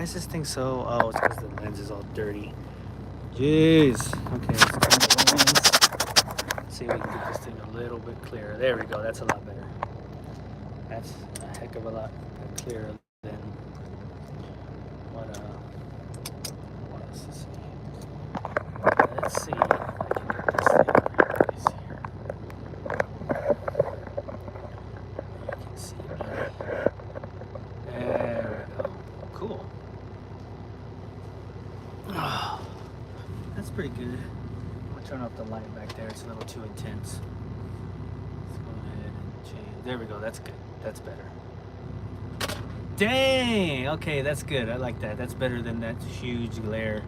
is this thing so? Oh, it's because the lens is all dirty. Jeez. Okay, let's turn the lens. Let's see if we can get this thing a little bit clearer. There we go. That's a lot better. That's a heck of a lot clearer than what. What else to see? Let's see if I can get this thing right here. You can see me. There we go. Cool. Oh, that's pretty good. I'm gonna turn off the light back there. It's a little too intense. Let's go ahead and change. There we go. That's good. That's better. Dang. Okay, that's good. I like that. That's better than that huge glare.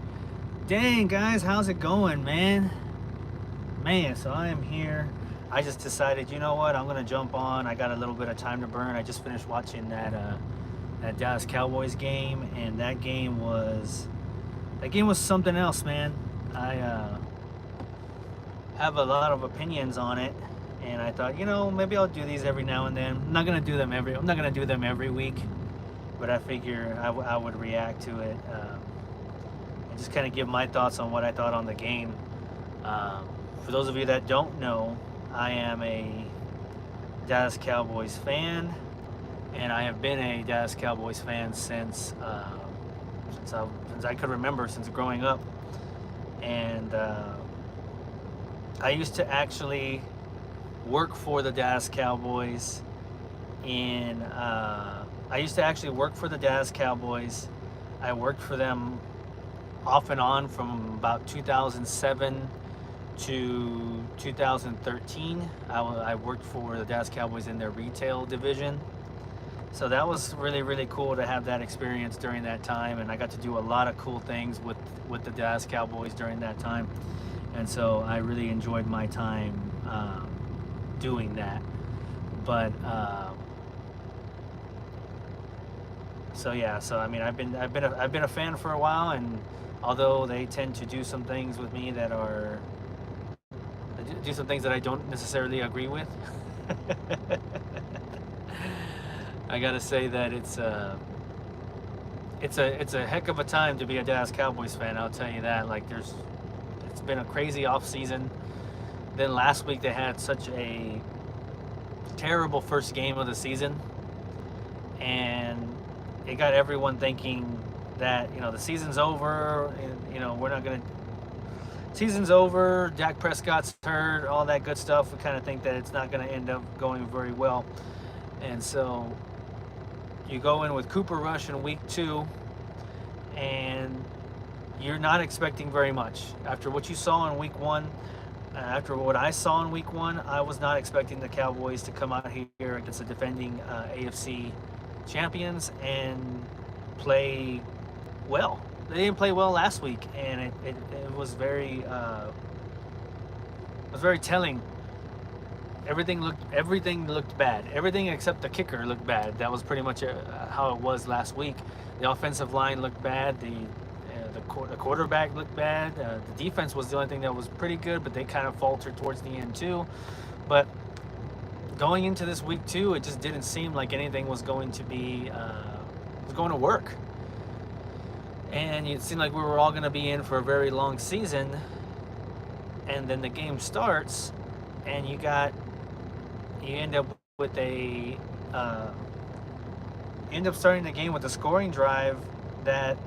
Dang, guys, how's it going, man? Man, so I am here. I just decided, you know what? I'm gonna jump on. I got a little bit of time to burn. I just finished watching that Dallas Cowboys game, and that game was something else, man. I have a lot of opinions on it, and I thought, maybe I'll do these every now and then. I'm not gonna do them every week, but I figure I would react to it and just kind of give my thoughts on what I thought on the game. For those of you that don't know, I am a Dallas Cowboys fan, and I have been a Dallas Cowboys fan since I could remember, since growing up. And I used to actually work for the Dallas Cowboys I worked for them off and on from about 2007 to 2013. I worked for the Dallas Cowboys in their retail division. So that was really, really cool to have that experience during that time, and I got to do a lot of cool things with the Dallas Cowboys during that time, and so I really enjoyed my time doing that. But so I mean, I've been a fan for a while, and although they tend to do some things with me that do some things that I don't necessarily agree with. I gotta say that it's a heck of a time to be a Dallas Cowboys fan. I'll tell you that. Like, it's been a crazy off season. Then last week they had such a terrible first game of the season, and it got everyone thinking that the season's over. And, we're not gonna. Season's over. Dak Prescott's hurt. All that good stuff. We kind of think that it's not gonna end up going very well, and so you go in with Cooper Rush in week 2, and you're not expecting very much. After what you saw in week 1, after what I saw in week 1, I was not expecting the Cowboys to come out here against the defending AFC champions and play well. They didn't play well last week, and it was very telling. Everything looked bad. Everything except the kicker looked bad. That was pretty much how it was last week. The offensive line looked bad. The quarterback looked bad. The defense was the only thing that was pretty good, but they kind of faltered towards the end too. But going into this week 2, it just didn't seem like anything was going to work. And it seemed like we were all going to be in for a very long season. And then the game starts, and you end up starting the game with a scoring drive that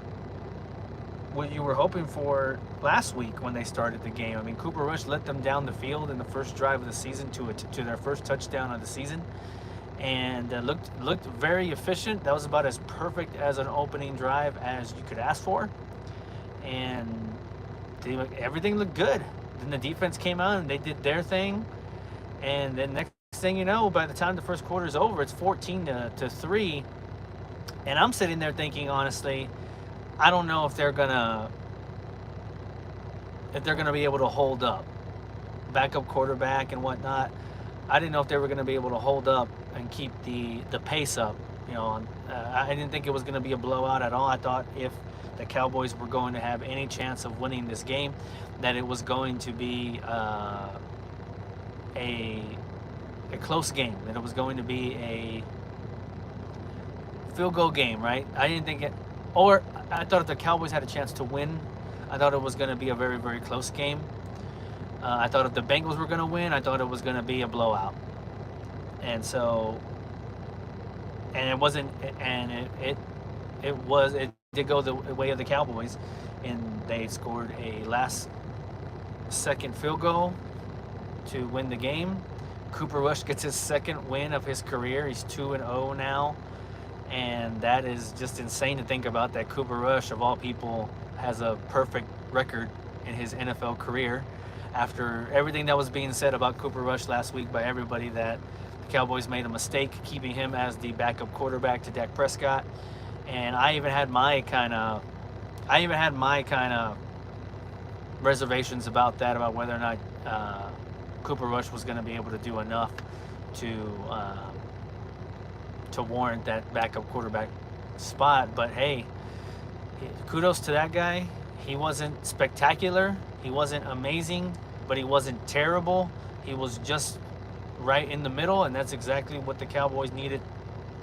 what you were hoping for last week when they started the game. I mean, Cooper Rush let them down the field in the first drive of the season to their first touchdown of the season, and looked very efficient. That was about as perfect as an opening drive as you could ask for, and everything looked good. Then the defense came out and they did their thing, and then next thing you know, by the time the first quarter is over, it's 14-3, and I'm sitting there thinking, honestly, I don't know if they're gonna be able to hold up. Backup quarterback and whatnot. I didn't know if they were going to be able to hold up and keep the pace up. I didn't think it was going to be a blowout at all. I thought if the Cowboys were going to have any chance of winning this game, that it was going to be a close game, that it was going to be a field goal game, right? I didn't think or I thought if the Cowboys had a chance to win, I thought it was going to be a very, very close game. I thought if the Bengals were going to win, I thought it was going to be a blowout. And so, and it wasn't, and it did go the way of the Cowboys, and they scored a last second field goal to win the game. Cooper Rush gets his second win of his career. He's 2-0 now. And that is just insane to think about, that Cooper Rush, of all people, has a perfect record in his NFL career. After everything that was being said about Cooper Rush last week by everybody, that the Cowboys made a mistake keeping him as the backup quarterback to Dak Prescott. And I even had my kind of reservations about that, about whether or not Cooper Rush was going to be able to do enough to warrant that backup quarterback spot. But hey, kudos to that guy. He wasn't spectacular, he wasn't amazing, but he wasn't terrible. He was just right in the middle, and that's exactly what the Cowboys needed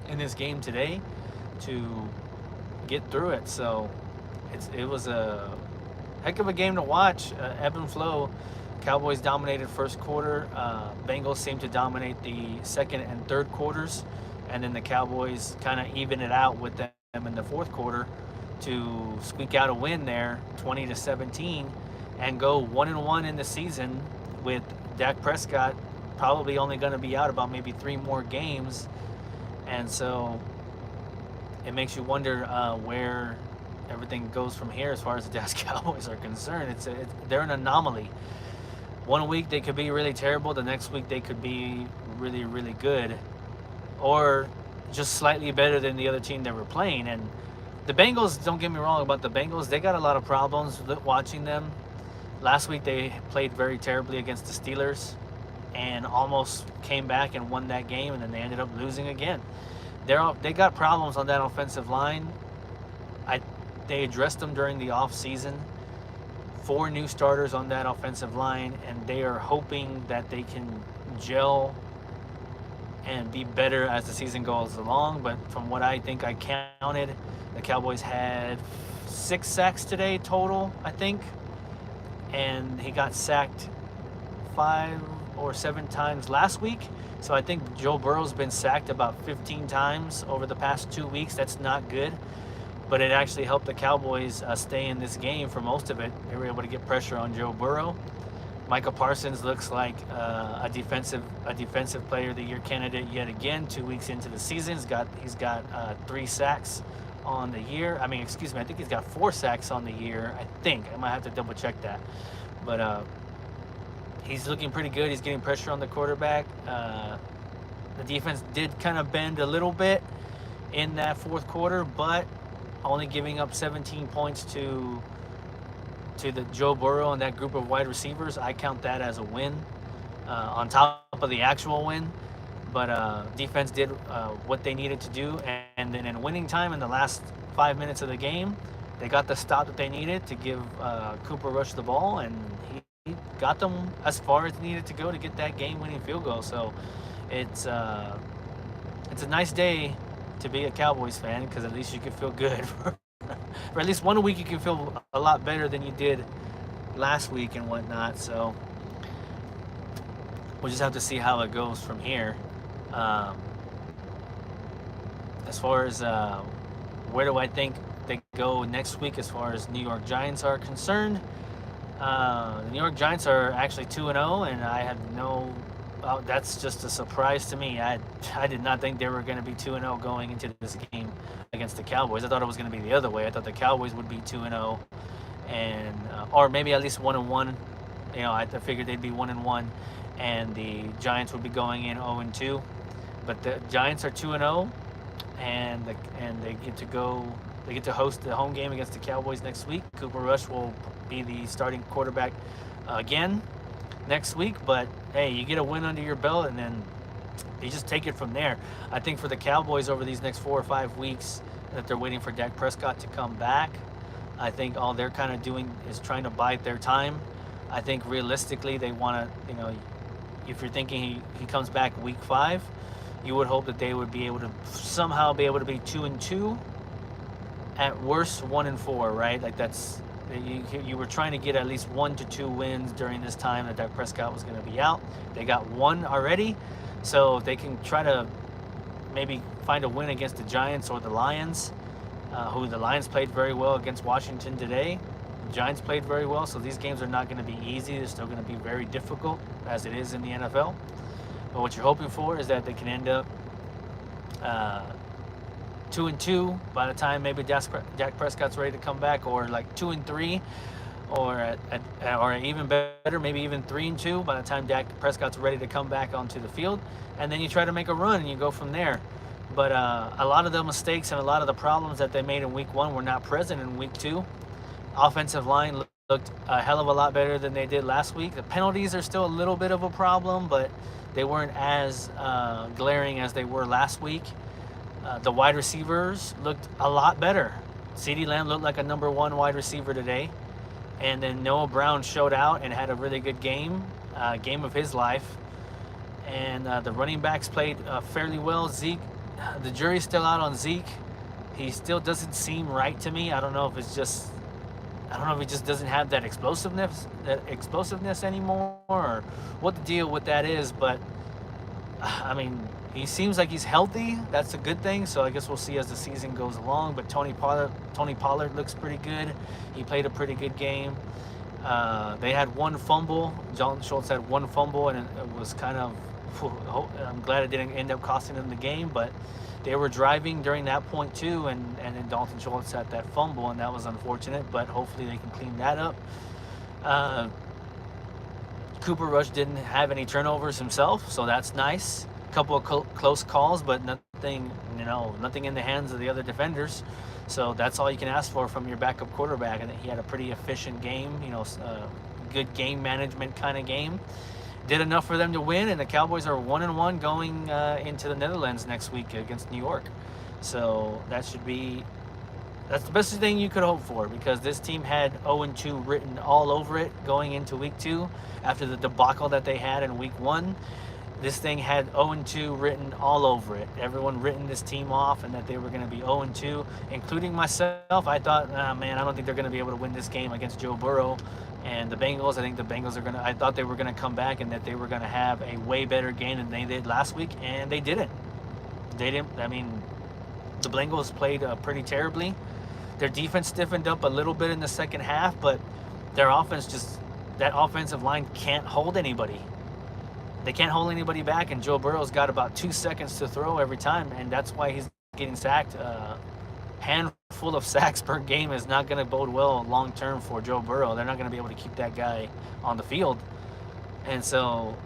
in this game today to get through it. So it was a heck of a game to watch. Ebb and flow. Cowboys dominated first quarter. Bengals seemed to dominate the second and third quarters, and then the Cowboys kind of even it out with them in the fourth quarter to squeak out a win there, 20-17, and go 1-1 in the season, with Dak Prescott probably only going to be out about maybe 3 more games. And so it makes you wonder where everything goes from here as far as the Dallas Cowboys are concerned. They're an anomaly. One week they could be really terrible, the next week they could be really, really good, or just slightly better than the other team they were playing. And the Bengals, don't get me wrong about the Bengals, they got a lot of problems watching them. Last week they played very terribly against the Steelers and almost came back and won that game, and then they ended up losing again. They got problems on that offensive line. They addressed them during the off season. 4 new starters on that offensive line, and they are hoping that they can gel and be better as the season goes along. But from what I think I counted, the Cowboys had 6 sacks today total, I think, and he got sacked 5 or 7 times last week. So I think Joe Burrow's been sacked about 15 times over the past 2 weeks. That's not good, but it actually helped the Cowboys stay in this game for most of it. They were able to get pressure on Joe Burrow. Micah Parsons looks like a defensive player of the year candidate yet again. 2 weeks into the season, he's got 3 sacks on the year. I think he's got 4 sacks on the year. I might have to double check that, but he's looking pretty good. He's getting pressure on the quarterback. The defense did kind of bend a little bit in that fourth quarter, but only giving up 17 points to the Joe Burrow and that group of wide receivers, I count that as a win, on top of the actual win. But defense did what they needed to do, and then in winning time, in the last 5 minutes of the game, they got the stop that they needed to give Cooper Rush the ball, and he got them as far as needed to go to get that game-winning field goal. So it's a nice day to be a Cowboys fan, because at least you can feel good for at least 1 week. You can feel a lot better than you did last week and whatnot. So we'll just have to see how it goes from here. As far as where do I think they go next week as far as New York Giants are concerned, the New York Giants are actually 2-0, and I had no... that's just a surprise to me. I did not think they were going to be 2-0 going into this game against the Cowboys. I thought it was going to be the other way. I thought the Cowboys would be 2-0, and or maybe at least 1-1. I figured they'd be 1-1, and the Giants would be going in 0-2. But the Giants are 2-0, and they get to go. They get to host the home game against the Cowboys next week. Cooper Rush will be the starting quarterback again next week. But hey, you get a win under your belt, and then you just take it from there. I think for the Cowboys over these next 4 or 5 weeks that they're waiting for Dak Prescott to come back, I think all they're kind of doing is trying to bide their time. I think realistically they want to, if you're thinking he comes back week 5, you would hope that they would be able to somehow be able to be 2-2 at worst 1-4, right? Like that's you were trying to get at least 1 to 2 wins during this time that Dak Prescott was going to be out. They got one already, so if they can try to maybe find a win against the Giants or the Lions, who the Lions played very well against Washington today. The Giants played very well, so these games are not going to be easy. They're still going to be very difficult, as it is in the NFL. But what you're hoping for is that they can end up 2-2 by the time maybe Dak Prescott's ready to come back, or like 2-3, or or even better, maybe even 3-2 by the time Dak Prescott's ready to come back onto the field, and then you try to make a run and you go from there. But a lot of the mistakes and a lot of the problems that they made in week 1 were not present in week 2. Offensive line looked a hell of a lot better than they did last week. The penalties are still a little bit of a problem, but they weren't as glaring as they were last week. The wide receivers looked a lot better. CeeDee Lamb looked like a number 1 wide receiver today. And then Noah Brown showed out and had a really good game of his life. And the running backs played fairly well. Zeke, the jury's still out on Zeke. He still doesn't seem right to me. I don't know if he just doesn't have that explosiveness anymore, or what the deal with that is. But I mean, he seems like he's healthy. That's a good thing. So I guess we'll see as the season goes along. But Tony Pollard looks pretty good. He played a pretty good game. They had one fumble. Dalton Schultz had one fumble, and it was kind of, I'm glad it didn't end up costing them the game, but they were driving during that point too, and then Dalton Schultz had that fumble, and that was unfortunate, but hopefully they can clean that up. Cooper Rush didn't have any turnovers himself, so that's nice. A couple of close calls, but nothing in the hands of the other defenders. So that's all you can ask for from your backup quarterback, and he had a pretty efficient game, good game management kind of game. Did enough for them to win, and the Cowboys are 1-1 going into the Netherlands next week against New York. So that's the best thing you could hope for, because this team had 0-2 written all over it going into week 2 after the debacle that they had in week 1. This thing had 0-2 written all over it. Everyone written this team off and that they were going to be 0-2, including myself. I thought, I don't think they're going to be able to win this game against Joe Burrow and the Bengals. I think the Bengals I thought they were going to come back and that they were going to have a way better game than they did last week, and they didn't. The Bengals played pretty terribly. Their defense stiffened up a little bit in the second half, but their offense that offensive line can't hold anybody. They can't hold anybody back, and Joe Burrow's got about 2 seconds to throw every time, and that's why he's getting sacked. Handful of sacks per game is not going to bode well long term for Joe Burrow. They're not going to be able to keep that guy on the field, and so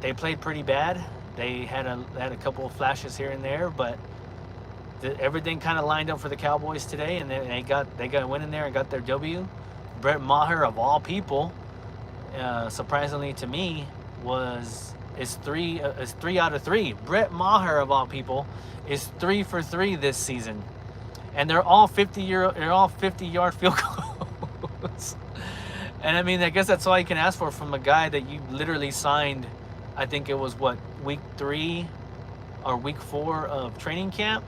they played pretty bad. They had a couple of flashes here and there, but everything kind of lined up for the Cowboys today, and they went in there and got their W. Brett Maher, of all people, surprisingly to me, is 3 out of 3. Brett Maher, of all people, is 3 for 3 this season, and they're all 50-yard field goals. And I mean, I guess that's all you can ask for from a guy that you literally signed. I think it was week 3 or week 4 of training camp.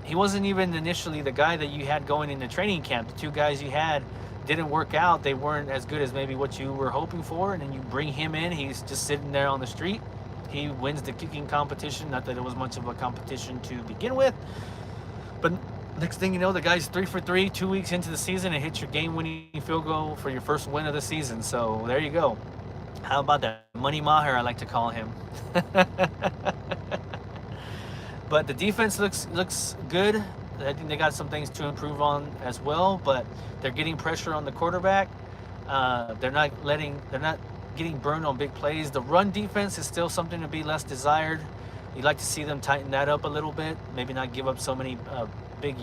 He wasn't even initially the guy that you had going into training camp. The 2 guys you had didn't work out. They weren't as good as maybe what you were hoping for, and then you bring him in. He's just sitting there on the street. He wins the kicking competition. Not that it was much of a competition to begin with, but next thing you know, the guy's 3 for 3 2 weeks into the season and hits your game-winning field goal for your first win of the season. So there you go. How about that? Money Maher, I like to call him. But the defense looks good. I think they got some things to improve on as well, but they're getting pressure on the quarterback. They're not getting burned on big plays. The run defense is still something to be less desired. You'd like to see them tighten that up a little bit, maybe not give up so many big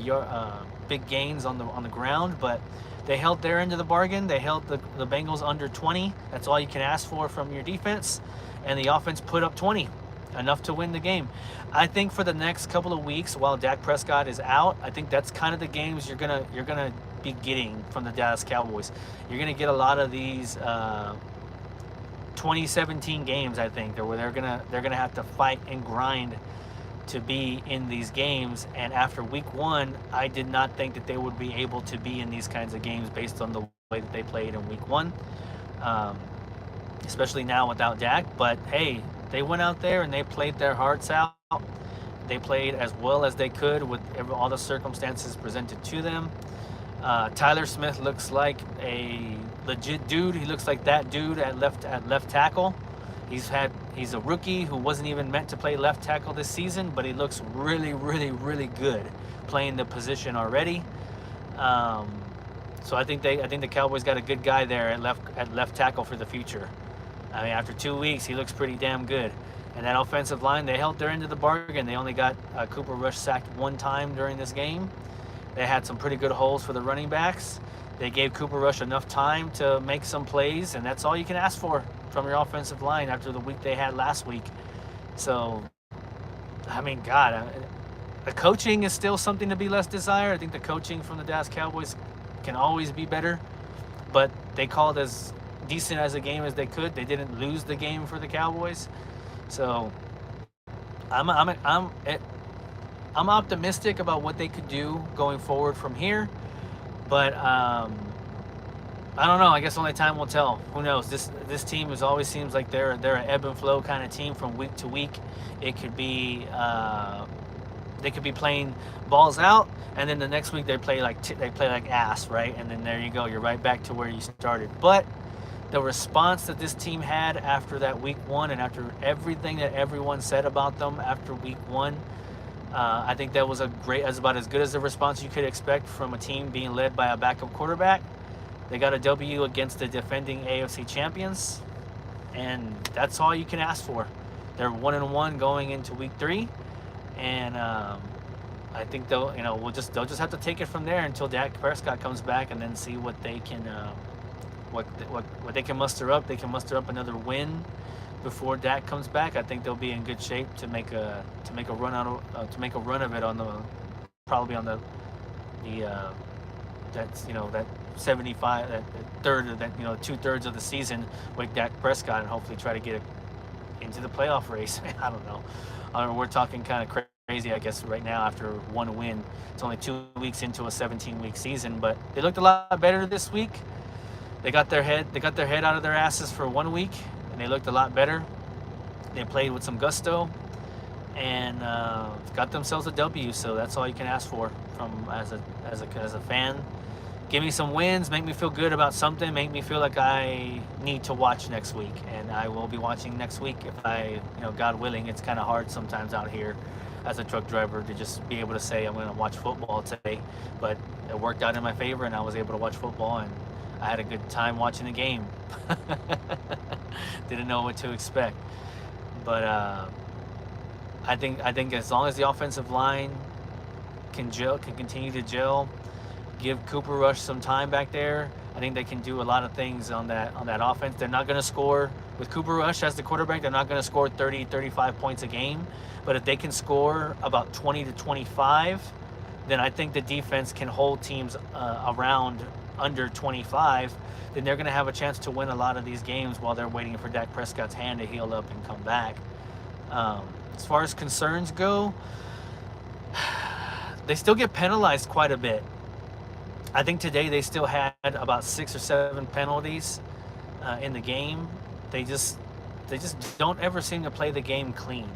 gains on the ground, but they held their end of the bargain. They held the Bengals under 20. That's all you can ask for from your defense, and the offense put up 20. Enough to win the game. I think for the next couple of weeks while Dak Prescott is out, I think that's kind of the games you're gonna be getting from the Dallas Cowboys. You're gonna get a lot of these 2017 games, I think, where they're gonna have to fight and grind to be in these games. And after week one, I did not think that they would be able to be in these kinds of games based on the way that they played in week one, um, especially now without Dak. But hey, they went out there and they played their hearts out. They played as well as they could with all the circumstances presented to them. Tyler Smith looks like a legit dude. He looks like that dude at left tackle. He's a rookie who wasn't even meant to play left tackle this season, but he looks really, really, really good playing the position already. So I think the Cowboys got a good guy there at left tackle for the future. I mean, after 2 weeks, he looks pretty damn good. And that offensive line, they held their end of the bargain. They only got Cooper Rush sacked one time during this game. They had some pretty good holes for the running backs. They gave Cooper Rush enough time to make some plays, and that's all you can ask for from your offensive line after the week they had last week. So, I mean, God, the coaching is still something to be less desired. I think the coaching from the Dallas Cowboys can always be better, but they called as decent as a game as they could. They didn't lose the game for the Cowboys. So I'm optimistic about what they could do going forward from here, but I don't know. I guess only time will tell. Who knows? This team always seems like they're an ebb and flow kind of team from week to week. It could be they could be playing balls out, and then the next week they play like ass, right? And then there you go. You're right back to where you started. But the response that this team had after that week one, and after everything that everyone said about them after week one, I think that was about as good as the response you could expect from a team being led by a backup quarterback. They got a W against the defending AFC champions, and that's all you can ask for. They're 1-1 going into week 3, and I think they'll just have to take it from there until Dak Prescott comes back, and then see what they can what they can muster up. They can muster up another win before Dak comes back. I think they'll be in good shape to make a run of it on the that's that 75 that third of that 2/3 of the season with Dak Prescott, and hopefully try to get it into the playoff race. I don't know. We're talking kind of crazy, I guess, right now after one win. It's only 2 weeks into a 17-week season, but they looked a lot better this week. They got their head out of their asses for 1 week, and they looked a lot better. They played with some gusto, and got themselves a W. So that's all you can ask for from as a fan. Give me some wins, make me feel good about something, make me feel like I need to watch next week, and I will be watching next week if God willing. It's kind of hard sometimes out here as a truck driver to just be able to say I'm going to watch football today, but it worked out in my favor, and I was able to watch football, and I had a good time watching the game. Didn't know what to expect, but I think as long as the offensive line can continue to gel, give Cooper Rush some time back there, I think they can do a lot of things on that offense. They're not going to score with Cooper Rush as the quarterback. They're not going to score 30, 35 points a game, but if they can score about 20 to 25, then I think the defense can hold teams around under 25. Then they're going to have a chance to win a lot of these games while they're waiting for Dak Prescott's hand to heal up and come back. As far as concerns go, they still get penalized quite a bit. I think today they still had about 6 or 7 penalties in the game. They just don't ever seem to play the game clean.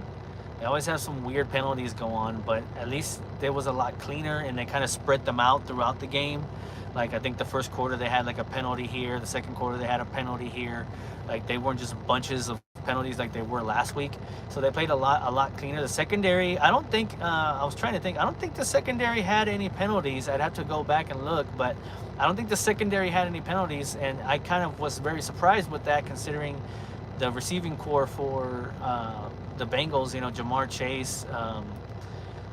They always have some weird penalties go on, but at least there was a lot cleaner, and they kind of spread them out throughout the game. Like, I think the first quarter they had like a penalty here. The second quarter they had a penalty here. Like, they weren't just bunches of penalties like they were last week. So they played a lot cleaner. The secondary, I don't think I don't think the secondary had any penalties. I'd have to go back and look, but I don't think the secondary had any penalties, and I kind of was very surprised with that, considering the receiving core for the Bengals, Jamar Chase,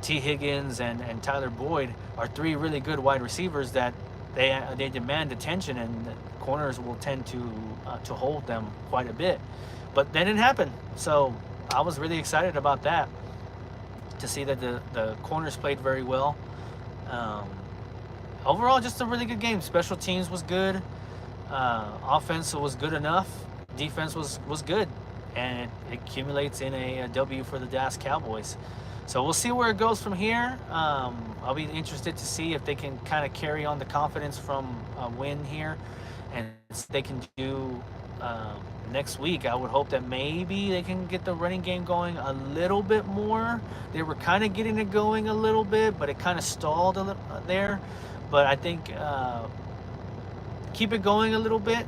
T. Higgins, and Tyler Boyd are 3 really good wide receivers that they demand attention, and the corners will tend to hold them quite a bit. But that didn't happen, so I was really excited about that, to see that the corners played very well. Overall, just a really good game. Special teams was good. Offense was good enough. Defense was good, and it accumulates in a W for the Dallas Cowboys. So we'll see where it goes from here. I'll be interested to see if they can kind of carry on the confidence from a win here, and they can do next week. I would hope that maybe they can get the running game going a little bit more. They were kind of getting it going a little bit, but it kind of stalled a little there. But I think keep it going a little bit.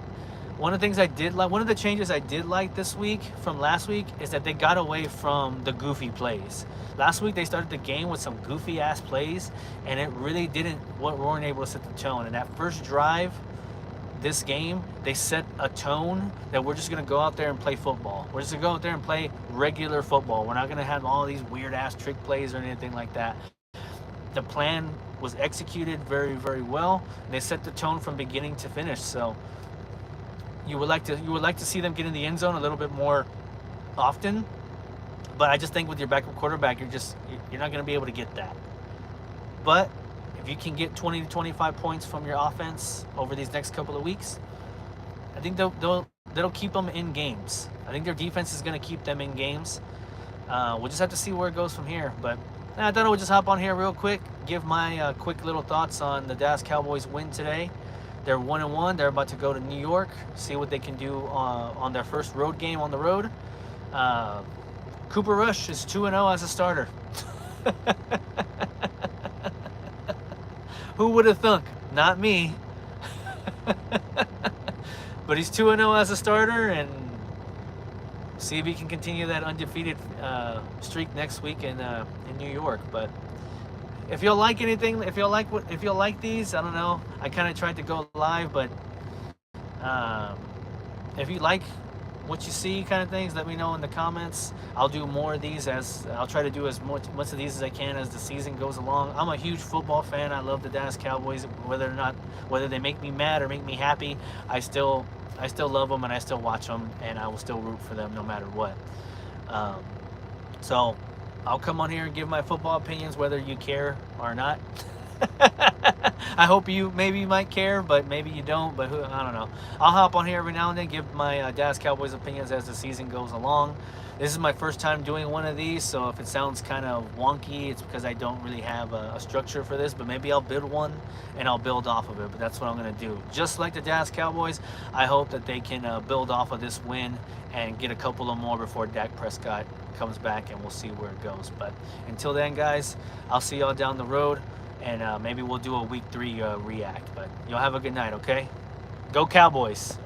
One of the things I did like, one of the changes I did like this week from last week is that they got away from the goofy plays. Last week they started the game with some goofy ass plays, and it really didn't. Weren't able to set the tone. And that first drive, this game, they set a tone that we're just gonna go out there and play football. We're just gonna go out there and play regular football. We're not gonna have all these weird ass trick plays or anything like that. The plan was executed very, very well. They set the tone from beginning to finish. So you would like to see them get in the end zone a little bit more often, but I just think with your backup quarterback, you're not going to be able to get that. But if you can get 20 to 25 points from your offense over these next couple of weeks, I think that'll keep them in games. I think their defense is going to keep them in games. We'll just have to see where it goes from here. But I thought I would just hop on here real quick, give my quick little thoughts on the Dallas Cowboys win today. They're 1-1. They're about to go to New York, see what they can do on their first road game on the road. Cooper Rush is 2-0 as a starter. Who would have thunk? Not me. But he's 2-0 as a starter, and see if he can continue that undefeated streak next week in New York. But if you'll like anything, if you'll like these, I don't know. I kind of tried to go live, but if you like what you see, kind of things, let me know in the comments. I'll do more of these I'll try to do as much of these as I can as the season goes along. I'm a huge football fan. I love the Dallas Cowboys. Whether they make me mad or make me happy, I still love them, and I still watch them, and I will still root for them no matter what. So I'll come on here and give my football opinions, whether you care or not. I hope maybe you might care, but maybe you don't. But I don't know. I'll hop on here every now and then, give my Dallas Cowboys opinions as the season goes along. This is my first time doing one of these, so if it sounds kind of wonky, it's because I don't really have a structure for this. But maybe I'll build one and I'll build off of it. But that's what I'm going to do. Just like the Dallas Cowboys, I hope that they can build off of this win and get a couple of more before Dak Prescott comes back, and we'll see where it goes. But until then, guys, I'll see y'all down the road, and maybe we'll do a week 3 react. But y'all have a good night, okay? Go Cowboys!